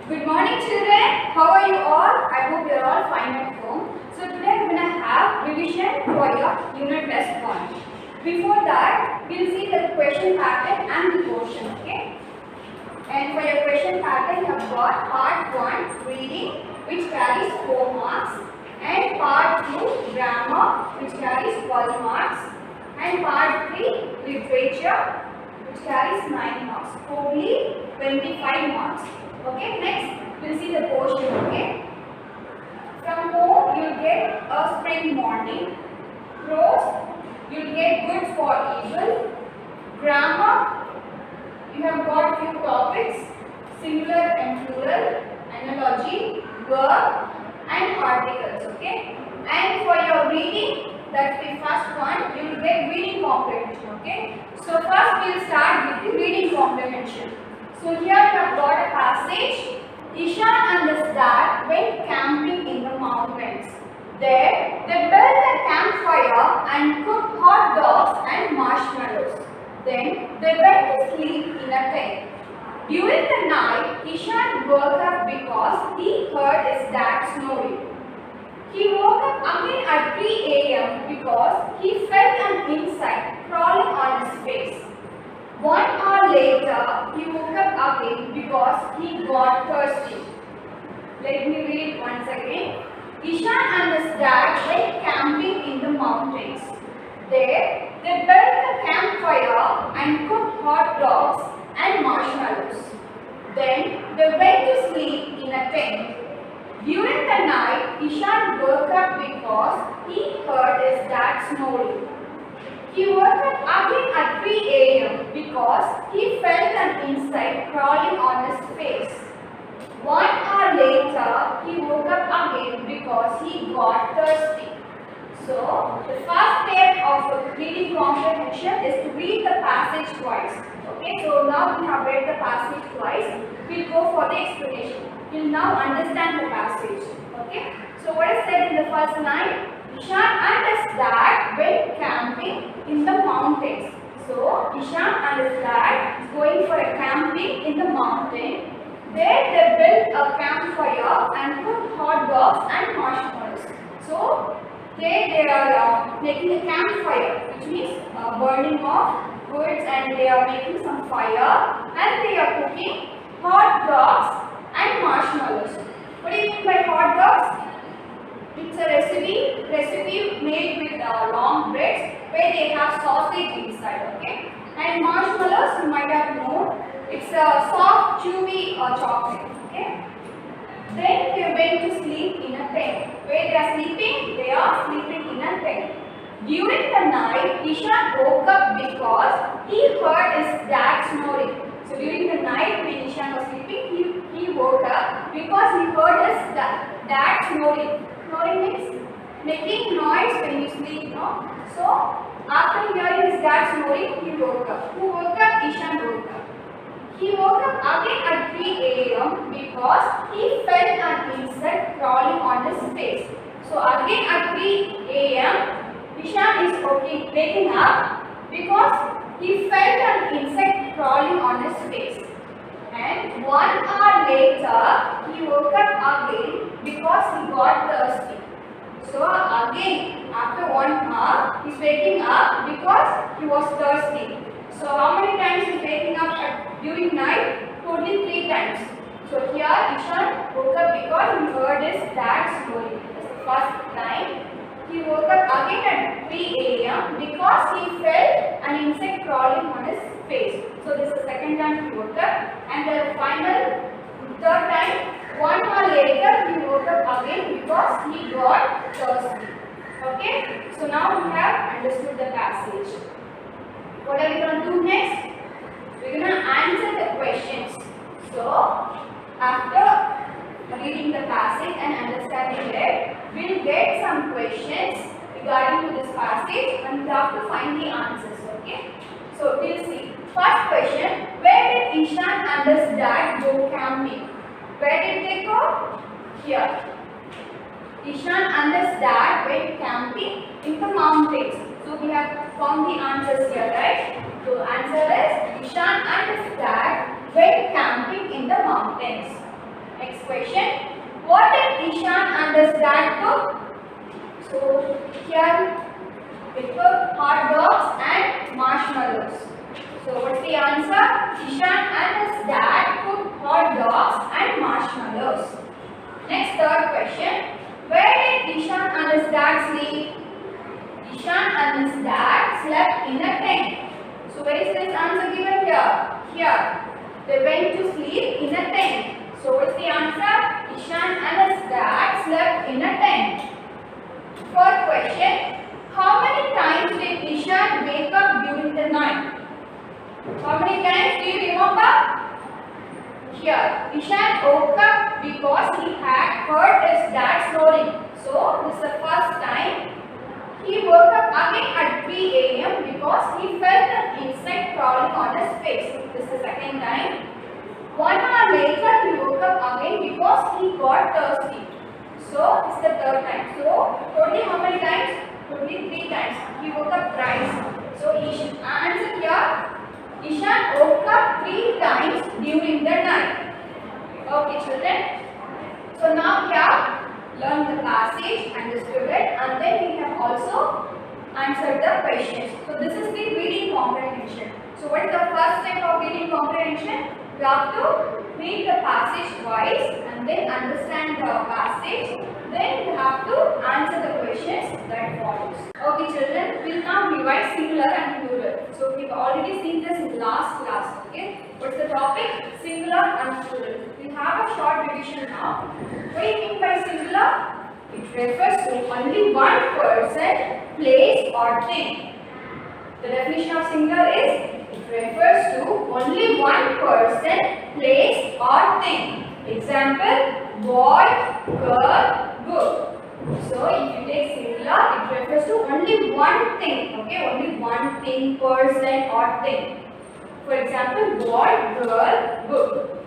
Good morning children. How are you all? I hope you are all fine at home. So today we are going to have revision for your unit test 1. Before that, we will see the question pattern and the portion. Okay. And for your question pattern, you have got part 1 reading, which carries 4 marks, and part 2 grammar, which carries 12 marks, and part 3 literature, which carries 9 marks. Totally 25 marks. Okay, next we'll see the portion. Okay, from home you'll get a spring morning. Prose, you'll get good for evil. Grammar, you have got few topics: singular and plural, analogy, verb, and articles. Okay, and for your reading, that's the first one. You will get reading comprehension. Okay, so first we'll start with the reading comprehension. So here you have got a passage. Ishan and his dad went camping in the mountains. There they built a campfire and cooked hot dogs and marshmallows. Then they went to sleep in a tent. During the night, Ishan woke up because he heard his dad snoring. He woke up again at 3 a.m. because he felt an insect crawling on his face. 1 hour later, he woke up again because he got thirsty. Let me read it once again. Ishan and his dad went camping in the mountains. There, they built a campfire and cooked hot dogs and marshmallows. Then, they went to sleep in a tent. During the night, Ishan woke up because he heard his dad snoring. He woke up again at 3 a.m. because he felt an insect crawling on his face. 1 hour later, he woke up again because he got thirsty. So, the first step of reading comprehension is to read the passage twice. Okay, so now we have read the passage twice. We'll go for the explanation. You'll now understand the passage. Okay, so what is said in the first line? Ishan and his dad went camping in the mountains. So, Ishan and his dad is going for a camping in the mountain. There they built a campfire and cooked hot dogs and marshmallows. So, they are making a campfire, which means burning off woods, and they are making some fire, and they are cooking hot dogs and marshmallows. What do you mean by hot dogs? It's a recipe made with long breads where they have sausage inside. Okay, and marshmallows, you might have known, it's a soft, chewy chocolate. Okay. Then they went to sleep in a tent. Where they are sleeping in a tent. During the night, Ishan woke up because he heard his dad snoring. So during the night when Ishan was sleeping, he woke up because he heard his dad snoring. Snoring means making noise when you sleep, no? So after hearing his dad snoring, he woke up. Who woke up? Ishan woke up. He woke up again at 3 a.m. because he felt an insect crawling on his face. So again at 3 a.m. Ishan is waking up because he felt an insect crawling on his face. And 1 hour later, he woke up again because he got thirsty. So again, after 1 hour, he is waking up because he was thirsty. So how many times he is waking up during night? Totally 3 times. So here Ishan woke up because he heard his dad snoring. That's the first line. He woke up again at 3 a.m. because he felt an insect crawling on his face. So this is the second time he woke up. And the final, third time, 1 hour later he woke up again because he got thirsty. Okay? So now we have understood the passage. What are we going to do next? We're going to answer the questions. So, after reading the passage and understanding it, we'll get some questions regarding to this passage and we have to find the answers. Okay? So, we'll see. First question, where did Ishan and his dad go camping? Where did they go? Here. Ishan and his dad went camping in the mountains. So we have found the answers here, right? So answer is Ishan and his dad went camping in the mountains. Next question. What did Ishan and his dad cook? So here we cook hot dogs and marshmallows. So what's the answer? Ishan and his dad cooked hot dogs and marshmallows. Next, third question. Where did Ishan and his dad sleep? Ishan and his dad slept in a tent. So where is this answer given here? Here. They went to sleep in a tent. So what's the answer? Ishan and his dad slept in a tent. Fourth question. How many times did Ishan wake up during the night? How many times do you remember? Here, Ishan woke up because he had heard his dad snoring. So this is the first time. He woke up again at 3 a.m. because he felt an insect crawling on his face. This is the second time. 1 hour later, he woke up again because he got thirsty. So this is the third time. So totally how many times? Totally 3 times. He woke up thrice. So answer here. Ishan woke up 3 times during the night. Okay, children. So now here, learn the passage, understood it, and then we have also answered the questions. So this is the reading comprehension. So what is the first step of reading comprehension? You have to read the passage twice and then understand the passage. Then you have to answer the questions that follows. Okay, children, we will now revise singular and plural. So we've already seen this in last class. Okay, what's the topic? Singular and plural. We have a short revision now. What do you mean by singular? It refers to only one person, place or thing. The definition of singular is it refers to only one person, place or thing. Example, boy, girl, book. So if you take singular, it refers to only one thing. Okay, only one thing, person or thing. For example, boy, girl, book.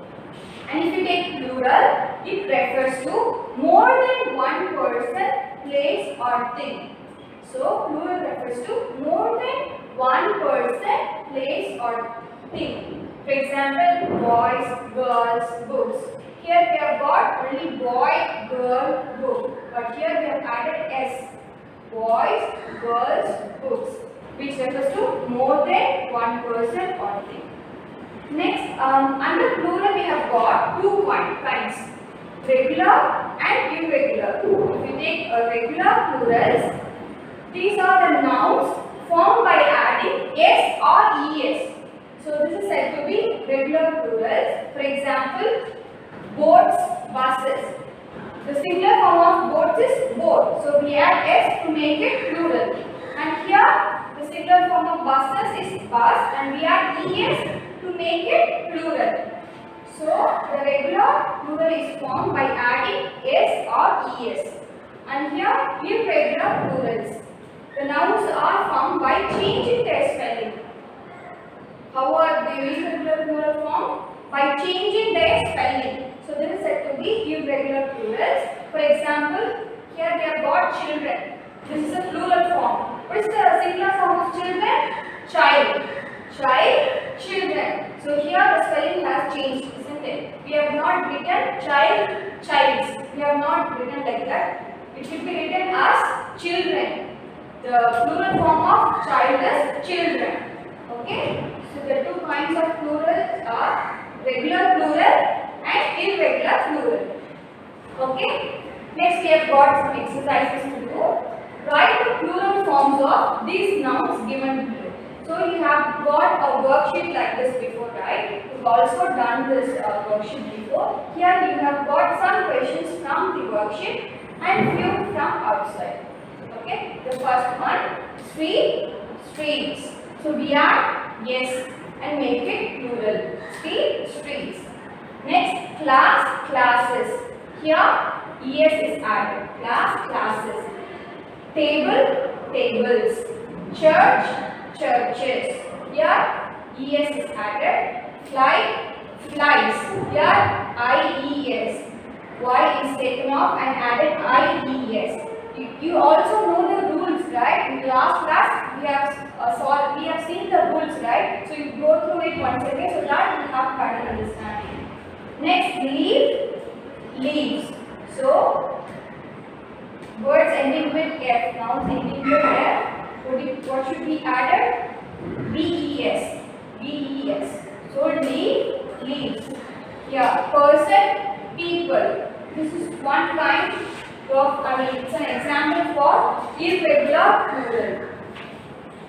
And if you take plural, it refers to more than one person, place or thing. So plural refers to more than one person, place or thing. For example, boys, girls, books. Here we have got only boy, girl, book. But here we have added S. Boys, girls, books. Which refers to more than one person or thing. Next, under plural we have got 2 kinds. Regular and irregular. If we take regular plurals, these are the nouns formed by adding S or ES. So this is said to be regular plurals. For example, boats, buses. The singular form of boats is boat. So we add S to make it plural. And here the singular form of buses is bus and we add ES to make it plural. So the regular plural is formed by adding S or ES. And here irregular plurals. The nouns are formed by changing their spelling. How are the irregular plural formed? By changing their spelling. So this is said to be irregular plurals. For example, here we have got children. This is a plural form. What is the singular form of children? Child. Child, children. So here the spelling has changed, isn't it? We have not written child, childs. We have not written like that. It should be written as children. The plural form of child is children. Okay? So the 2 kinds of plurals are regular plural and irregular plural. Okay? Next we have got some exercises to do. Write the plural forms of these nouns given below. So you have got a worksheet like this before, right? You've also done this worksheet before. Here you have got some questions from the worksheet and few from outside. Okay? The first one, street, streets. So we add yes and make it plural. Street, streets. Next, class, classes. Here ES is added. Class, classes. Table, tables. Church, churches. Here ES is added. Fly, flies. Here IES. Y is taken off and added IES. You also know the rules, right? In the last class we have seen the rules, right? So you go through it once again so that you have better understanding. Next, leave, leaves. So words ending with F, nouns ending with F. What should be added? BES. BES. So leaves. Yeah, person, people. This is one kind of, it's an example for irregular plural.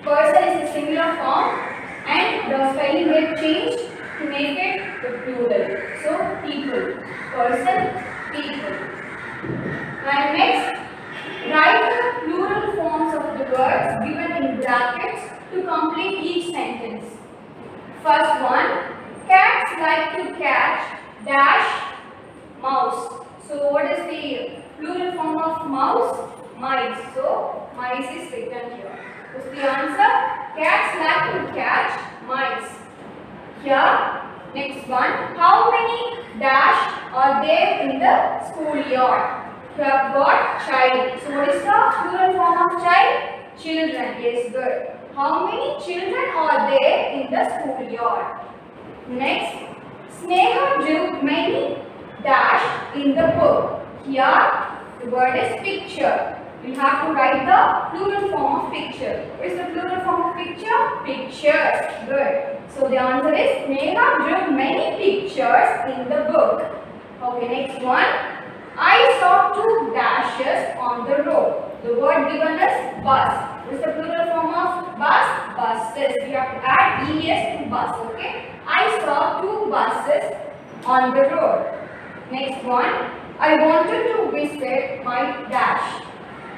Person is the singular form and the spelling will change to make it the plural. So people, person, people. And next, write the plural forms of the words given in brackets to complete each sentence. First one, cats like to catch dash mouse. So what is the plural form of mouse? Mice. So mice is written here. What's the answer? Cats like to catch mice. Here, next one. How many dash are there in the schoolyard? You have got child. So what is the plural form of child? Children. Yes, good. How many children are there in the schoolyard? Next, Sneha drew many dash in the book. Here, the word is picture. You have to write the plural form of picture. What is the plural form of picture? Pictures. Good. So the answer is Sneha drew many pictures in the book. Okay, next one. I saw two dashes on the road. The word given is bus. What is the plural form of bus? Buses. You have to add es to bus. Okay. I saw two buses on the road. Next one. I wanted to visit my dash.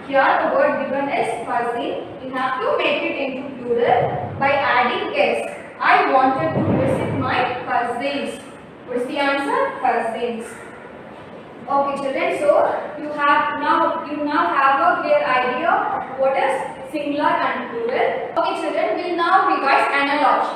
Here the word given is cousin. You have to make it into plural by adding s. I wanted to visit my cousins. What's the answer? Cousins. Okay, children. So you now have a clear idea of what is singular and plural. Okay, children. We'll now revise analogy.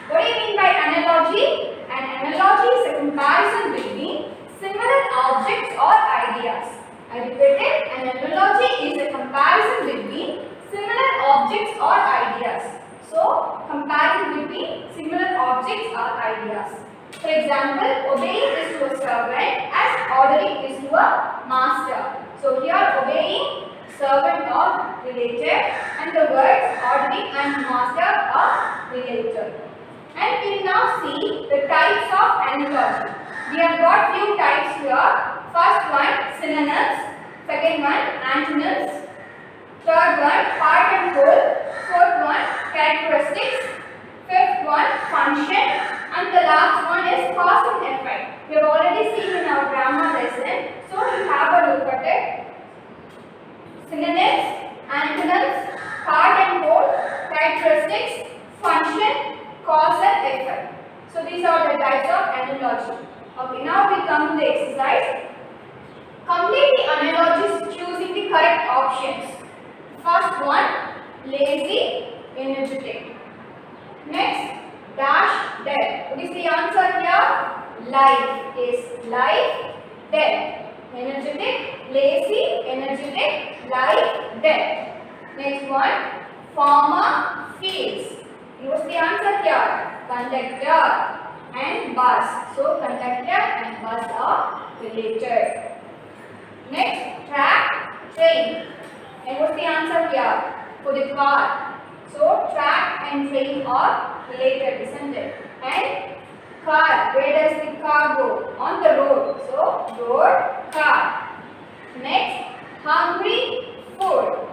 What do you mean by analogy? An analogy is a comparison between similar objects or ideas. I repeat it, an analogy is a comparison between similar objects or ideas. So, comparing between similar objects or ideas. For example, obeying is to a servant as ordering is to a master. So, here obeying, servant are related and the words ordering and master are related. And we will now see the types of analogy. We have got few types here. First one, synonyms. Second one, antonyms. Third one, part and whole. Fourth one, characteristics. Fifth one, function. And the last one is cause and effect. We have already seen in our grammar lesson. So, we have a look at it. Synonyms, antonyms, part and whole, characteristics, function, cause and effect. So, these are the types of analogy. Okay, now we come to the exercise. Complete the analogies choosing the correct options. First one, lazy, energetic. Next, dash, dead. What is the answer here? Life is life, dead. Energetic, lazy, energetic, life, dead. Next one, farmer, fields. What's the answer here? Conductor and bus. So, conductor and bus are related. Next, track, train. And what's the answer here? For the car. So, track and train are related, isn't it? And car, where does the car go? On the road. So, road, car. Next, hungry, food.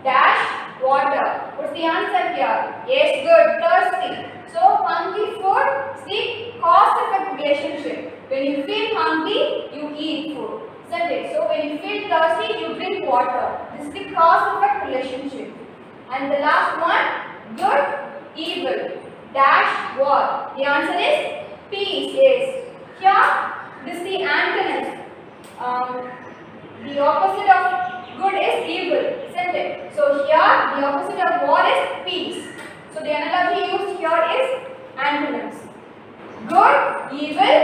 Dash, water. What's the answer here? Yes, good, thirsty. So, hungry food is the cause-effect relationship. When you feel hungry, you eat food. Isn't it? So, when you feel thirsty, you drink water. This is the cause-effect relationship. And the last one, good, evil. Dash, war. The answer is peace. Yes. Here, this is the antonyms. The opposite of good is evil, isn't it? So, here, the opposite of war is peace. So, the analogy used here is antonyms. Good, evil,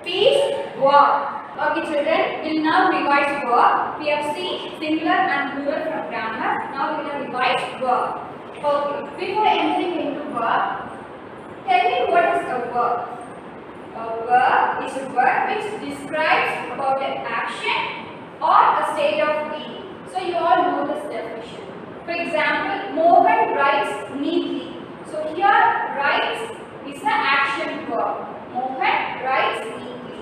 peace, war. Okay, children, we will now revise verb. We have seen singular and plural from grammar. Now we will revise verb. Okay, before entering into verb, tell me what is a verb. A verb is a word which describes instead of E. So you all know this definition. For example, Mohan writes neatly. So here writes is the action verb. Mohan writes neatly.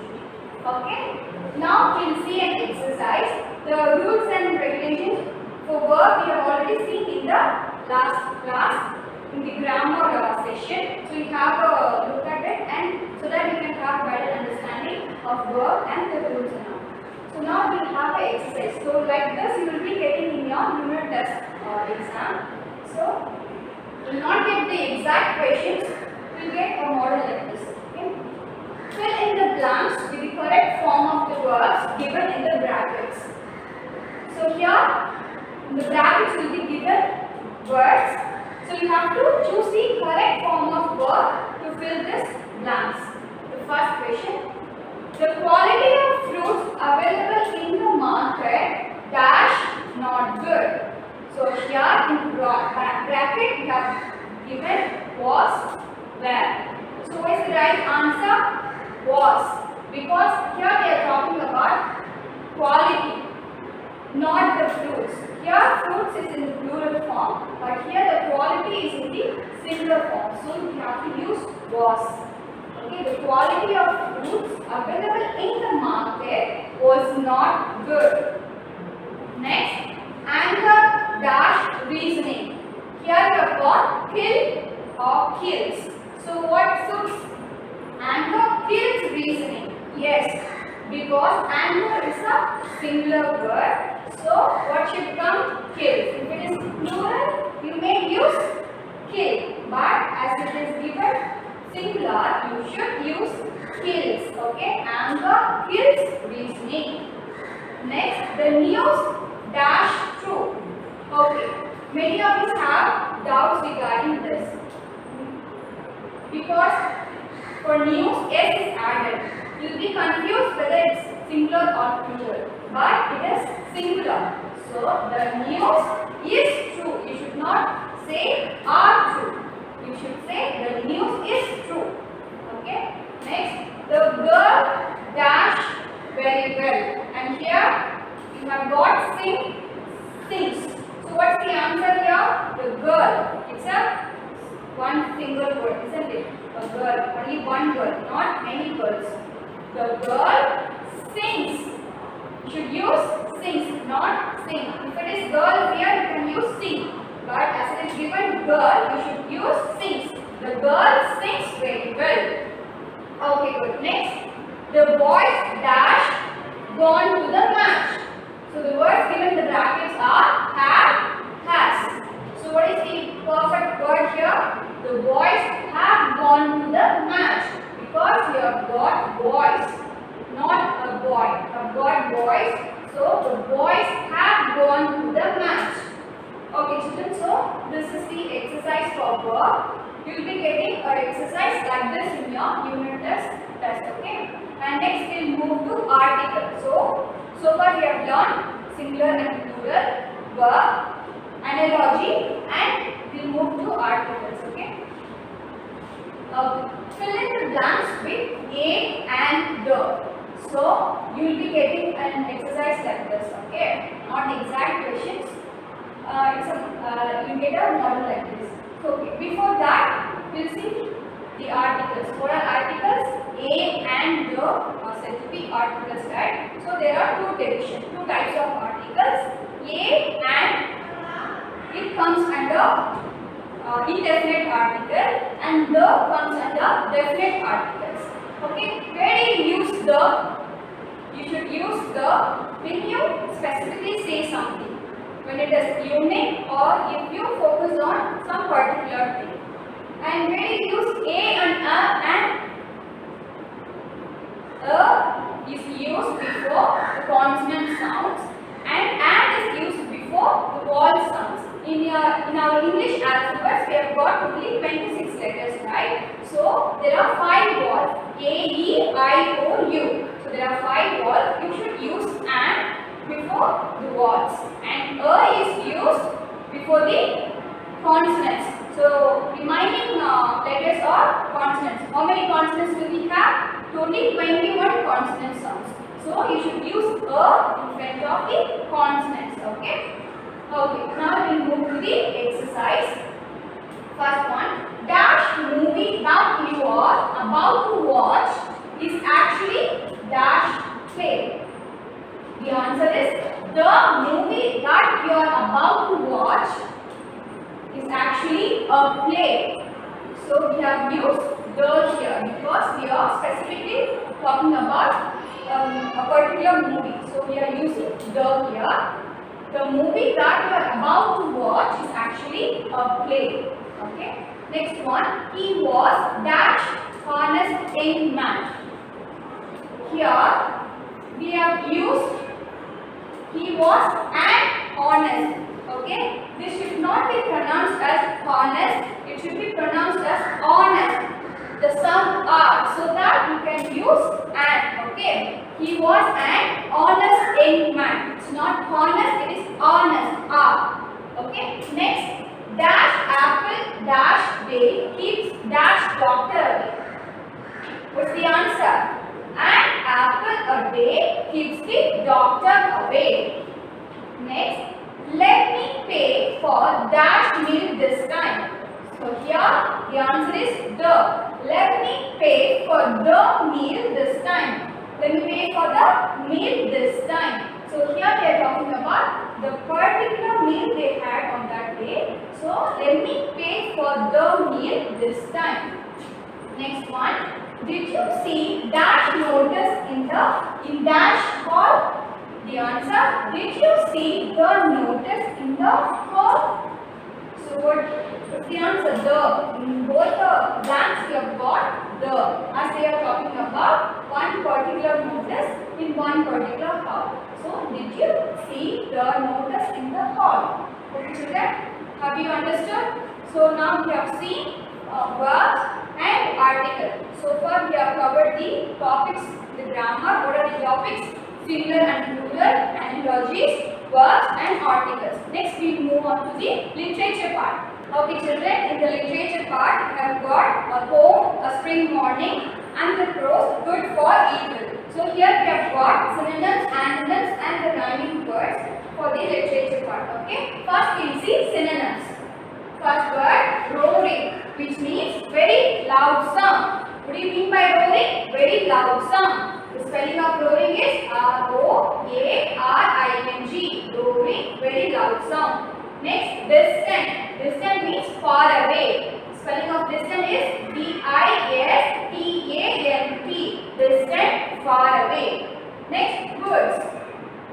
Okay. Now we'll see an exercise. The rules and regulations for verb we have already seen in the last class in the grammar session. So you have a look at it, and so that you can have better understanding of verb and the rules and all. So now we'll have an exercise. So like this you will be getting in your unit test exam. So you will not get the exact questions, you will get a model like this. Okay? Fill in the blanks with the correct form of the verbs given in the brackets. So here in the brackets will be given words. So you have to choose the correct form of verb to fill this blanks. The first question. The quality of fruits available in the market dash not good. So here in bracket we have given was where. So what is the right answer? Was. Because here they are talking about quality, not the fruits. Here fruits is in the plural form, but here the quality is in the singular form. So we have to use was. Okay, the quality of fruits available in the market was not good. Next, anger dash reasoning. Here we have got kill or kills. So what suits? Anger kills reasoning. Yes, because anger is a singular word. So what should come? Kill. If it is plural, you may use kill. But as it is given singular, you should use kills. Okay, anger kills reasoning. Next, the news dash true. Okay, many of us have doubts regarding this because for news S is added. You will be confused whether it's singular or plural, but it is singular. So the news is true. You should not say are true. You should say the news is true. Okay. Next, the girl dash very well. And here you have got sings. So what's the answer here? The girl. It's a one single word, isn't it? A girl. Only one girl, not many girls. The girl sings. You should use sings, not sing. If it is girl here, you can use sing. But as it is given girl, you should use sings. The girl sings very well. Okay, good. Next, the boys dash gone to the match. So the words given in the brackets are have, has. So what is the perfect word here? The boys have gone to the match because we have got boys, not a boy. We have got boys. So the boys have gone to the match. Okay, children, so this is the exercise for verb. You will be getting an exercise like this in your unit test, okay? And next we will move to article. So far we have learned singular and plural, verb, analogy, and we will move to articles, okay? Fill in the blanks with a and the. So you will be getting an exercise like this, okay? Not exact questions. You get a model like this. So before that, we will see the articles. What are articles? A and the are said to be articles, right? So there are two types of articles. A and it comes under indefinite article, and the comes under definite articles. Okay, where do you use the? You should use the when you specifically say something. When it is unique or if you focus on some particular thing. And when you use a and is used before the consonant sounds and is used before the vowel sounds. In our English alphabet, we have got only 26 letters, right? So there are 5 vowels: A, E, I, O, U. So there are 5 vowels. You should use and before the vowels, and is used before the consonants. So remaining letters are consonants. How many consonants do we have? Totally 21 consonant sounds. So So you should use a in front of the consonants. Okay. Okay. Now we will move to the exercise. First one. Dash movie that you are about to watch is actually dash play. The answer is the movie that you are about to watch is actually a play. So we have used the here because we are specifically talking about a particular movie. So we are using the here. The movie that you are about to watch is actually a play. Okay. Next one. He was dash honest young man. Here we have used he was an honest. Okay. This should not be pronounced as honest. It should be pronounced as honest. The sound R, so that you can use an. Okay. He was an honest young man. It's not honest. It is honest. R. Okay. Next. Dash apple dash day keeps dash doctor away. What's the answer? An apple a day keeps the doctor away. Next, let me pay for dash meal this time. So here the answer is the. Let me pay for the meal this time. Let me pay for the meal this time. So here they are talking about the particular meal they had on that day. So let me pay for the meal this time. Next one. Did you see dash notice in dash hall? The answer. Did you see the notice in the hall? So what's the answer? The. In both the blanks we have got the, as they are talking about one particular notice in one particular hall. So did you see the notice in the hall? Okay children, have you understood? So now we have seen verbs and article. So far we have covered the topics, the grammar. What are the topics? Singular and plural, analogies, verbs and articles. Next we move on to the literature part. Okay children, in the literature part we have got a poem, a spring morning and the prose good for evil. So here we have got synonyms, antonyms and the rhyming words for the literature part. Okay. First we will see synonyms. First word roaring, which means very loud sound. What do you mean by roaring? Very loud sound. The spelling of roaring is R-O-A-R-I-N-G. Roaring, very loud sound. Next, distant. Distant means far away. Spelling of distant is D-I-S-T-A-N-T. Distant, far away. Next, woods.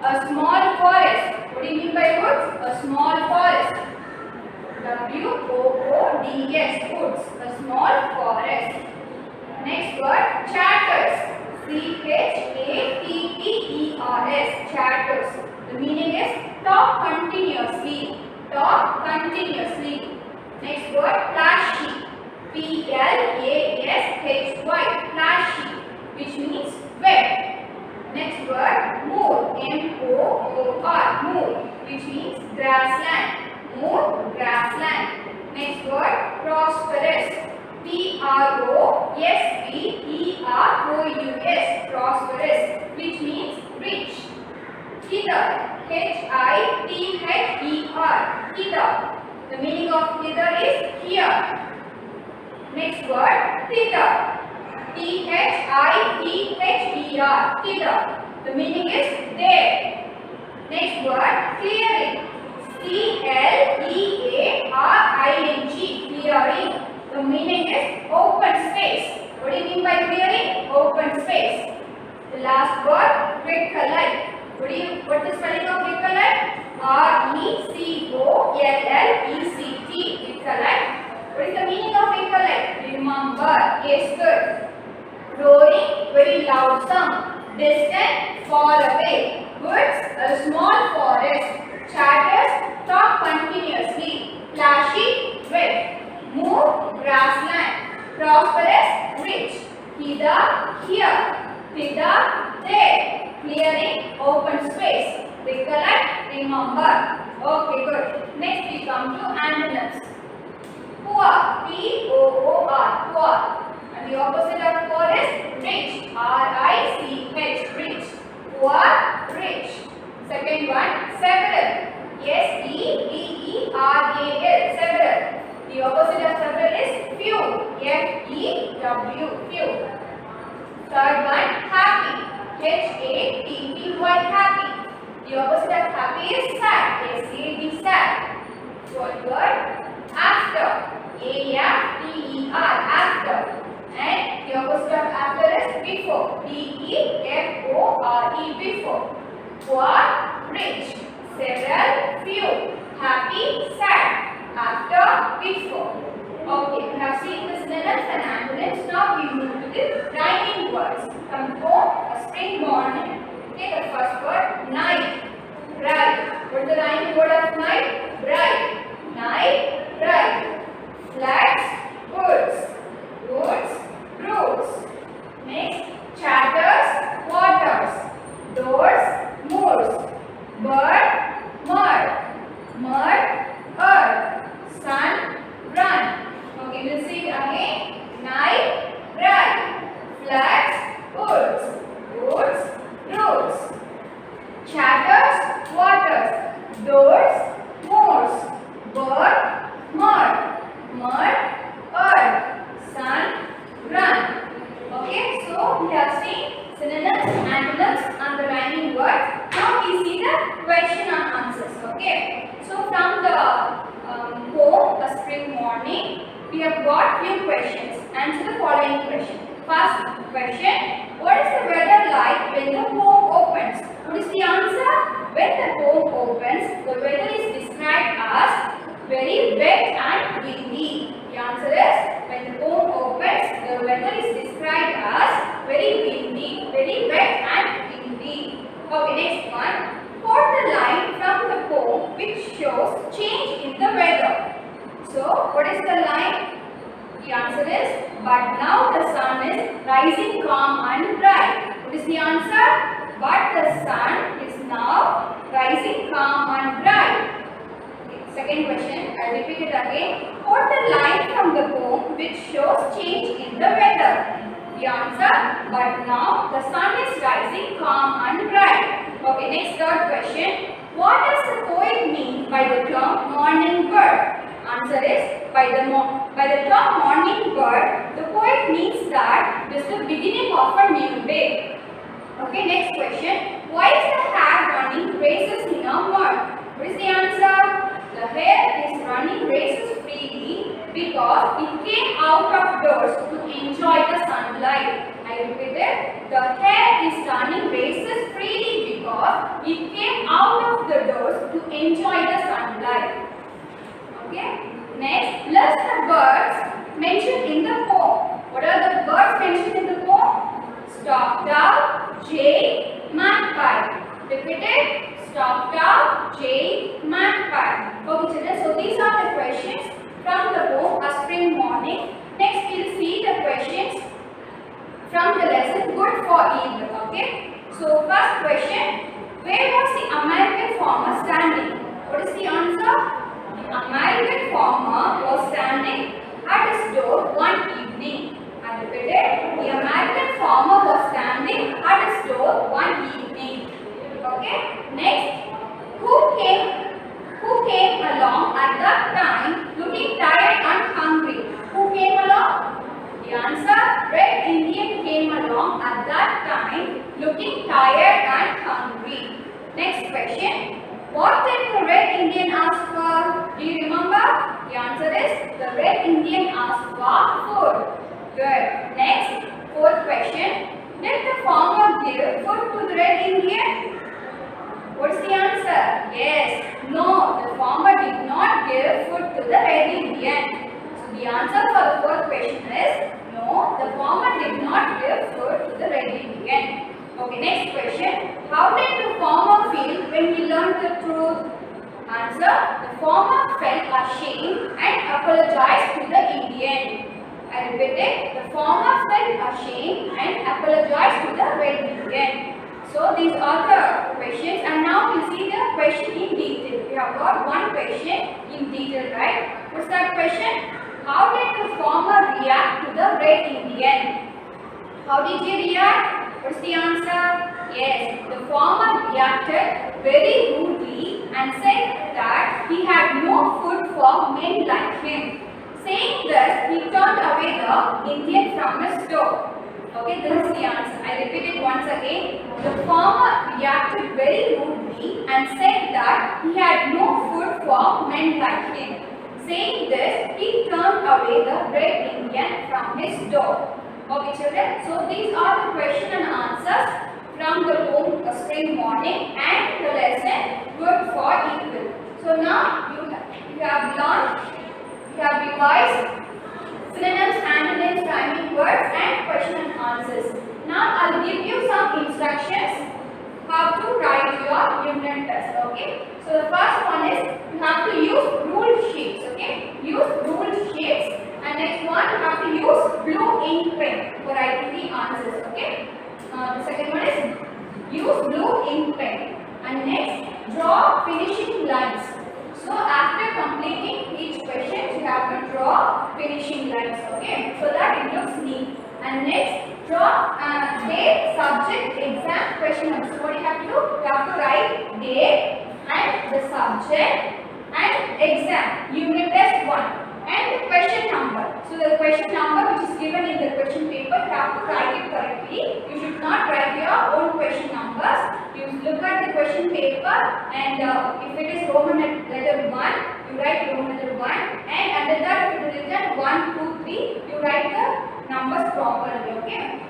A small forest. What do you mean by woods? A small forest. W-O-O-D-S. Woods. A small forest. Next word, chatters. C-H-A-T-T-E-R-S. Chatters. The meaning is talk continuously. Talk continuously. Next word, flashy. P-L-A-S-H-Y. Flashy, which means wet. Next word, moor. M-O-O-R. Moor, which means grassland. Moor, grassland. Next word, prosperous. P-R-O-S-P-E-R-O-U-S. Prosperous, which means rich. Hither. H-I-T-H-E-R. Hither. The meaning of hither is here. Next word, thither. T-H-I-T-H-E-R. Thither. The meaning is there. Next word, clearing. C-L-E-A-R-I-N-G. Clearing. The meaning is open space. What do you mean by clearing? Open space. The last word, recollect. What is the spelling of recollect? R-E-C-O-L-L-E-C-T. Recollect. What is the meaning of recollect? Remember. Yes, good. Roaring, very loud sound. Distant, far away. Woods, a small forest. Chatters, talk continuously. Flashy, wet. Moor, grassland. Prosperous, rich. Hither, here. Thither, there. Clearing, open space. Recollect, remember. Okay, good. Next we come to antonyms. Poor, P-O-O-R, poor. And the opposite of poor is rich, R-I-C-H, rich. poor, rich. Second one, several. S-E-V-E-R-A-L, several. The opposite of several is few. F-E-W, few. Third one, happy. H-A-P-P-Y, happy. The opposite of happy is sad. S-A-D, sad. Fourth word, after. A-F-T-E-R, after. And the opposite of after is before. B-E-F-O-R-E, before. Poor, rich. Several, few. Happy, sad. After, before. Okay, we have seen the synonyms and antonyms. Now we move to the rhyming words. From home, a spring morning. Take the first word, night. Bright. What is the rhyming word of night? Bright. Night, bright. Flats, woods. Woods, roads. Next, chatters, waters. Doors, moors. Bird, mud. Mud, earth. Sun, run. Okay, we'll see it again. Night, bright. Flats, woods. Woods, roads. Chatters, waters. Doors, moors. Bird, mud. Mud, earth. Sun, run. Okay, so we have seen synonyms, antonyms and the rhyming words. Now we see the question and answers. Okay, so from the poem A Spring Morning, we have got few questions. Answer the following question. First question, what is the weather like when the poem opens? What is the answer? When the poem opens, the weather is described as very wet and windy. The answer is, when the poem opens, the weather is described as very windy, very wet and windy. Okay, next one. Quote the line from the poem which shows change in the weather. So, what is the line? The answer is, but now the sun is rising calm and bright. What is the answer? But the sun is now rising calm and bright. Okay, second question, I'll repeat it again. Quote the line from the poem which shows change in the weather. The answer, but now the sun is rising calm and bright. Okay, next third question. What does the poet mean by the term morning bird? Answer is, by the term morning bird, the poet means that this is the beginning of a new day. Okay, next question. Why is the hare running races in a mud? What is the answer? The hare is running races freely because it came out of doors to enjoy the sunlight. I repeat it. The hare is running races freely because it came out of the doors to enjoy the sunlight. Okay. Next, list the birds mentioned in the poem. What are the birds mentioned in the poem? Stock dove, jay, magpie. Repeat it. Stock dove, jay, magpie. Okay, children. So these are the questions from the poem A Spring Morning. Next, we'll see the questions from the lesson Good for Evil. Okay. So first question. Where was the American farmer standing? What is the answer? The American farmer was standing at his door one evening. I repeat it. The American farmer was standing at his door one evening. Okay. Next, who came along at that time looking tired and hungry? Who came along? The answer, Red Indian came along at that time looking tired and hungry. Next question. What did the Red Indian ask for? Do you remember? The answer is, the Red Indian asked for food. Good. Next, fourth question. Did the farmer give food to the Red Indian? What's the answer? Yes. No, the farmer did not give food to the Red Indian. So the answer for the fourth question is, no, the farmer did not give food to the Red Indian. Okay, next question. How did the farmer feel when he learned the truth? Answer, the farmer felt ashamed and apologized to the Indian. I repeat it. The farmer felt ashamed and apologized to the Red Indian. So these are the questions, and now we'll see the question in detail. We have got one question in detail, right? What's that question? How did the farmer react to the Red Indian? How did he react? What's the answer? Yes, the farmer reacted very rudely and said that he had no food for men like him. Saying this, he turned away the Indian from his door. Okay, this is the answer. I repeat it once again. The farmer reacted very rudely and said that he had no food for men like him. Saying this, he turned away the red Indian from his door. Okay, children. So these are the question and answers from the home spring morning and the lesson good for equal. So now you have learned, you have revised synonyms, antonyms, rhyming words and question and answers. Now I will give you some instructions how to write your unit test. Okay. So the first one is you have to use ruled sheets. Okay. Use ruled sheets. And next one you have to use blue ink pen for writing the answers. Okay. The second one is use blue ink pen. And next draw finishing lines. So after completing each question, you have to draw finishing lines, okay, so that it looks neat. And next, draw date, subject, exam, question number. So what you have to do? You have to write date and the subject and exam, unit test 1 and the question number. So the question number which is given in the question paper, you have to write it correctly. You should not write your own question numbers. You look at the question paper and if it is Roman letter 1, you write Roman letter 1 and under that if it is written 1, 2, 3, you write the numbers properly, okay.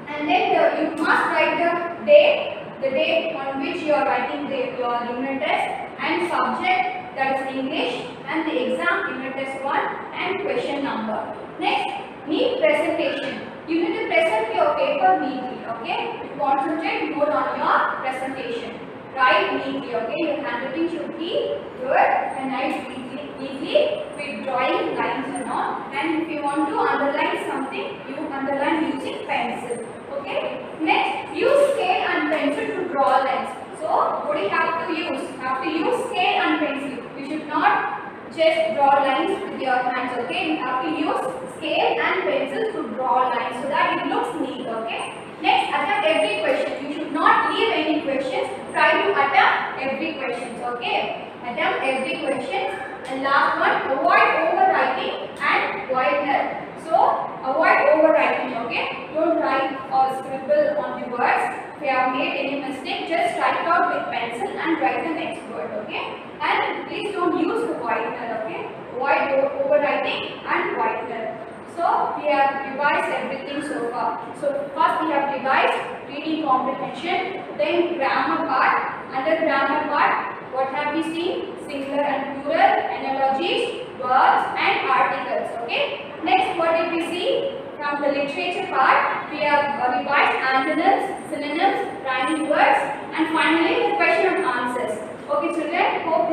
And then you must write the date on which you are writing your unit test and subject, that is English, and the exam unit test 1 and question number. Next, neat presentation. You need to present your paper neatly, okay? Concentrate more on your presentation. Write neatly, okay? Your handwriting should be good and write neatly with drawing lines and all. And if you want to underline something, you underline using pencil, okay? Next, use scale and pencil to draw lines. So, what do you have to use? You have to use scale and pencil. You should not just draw lines with your hands, okay? You have to use scale and pencil to draw lines so that it looks neat, okay? Next, attempt every question. You should not leave any questions. Try to attempt every question, okay? Attempt every question. And last one, avoid overwriting and widener. So, avoid overwriting, okay? Don't write or scribble on the words. If you have made any mistake, just write out with pencil and write the next word, okay? And please don't use the widener, okay? Avoid overwriting and widener. So, we have revised everything so far. So, first we have revised reading comprehension, then grammar part. Under grammar part, what have we seen? Singular and plural, analogies, verbs and articles, okay? Next, what did we see? From the literature part, we have revised antonyms, synonyms, rhyming words, and finally the question and answers. Okay, children, hope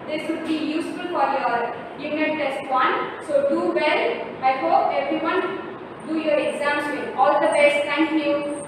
this would be useful for your unit test 1. So do well. I hope everyone do your exams well. All the best. Thank you.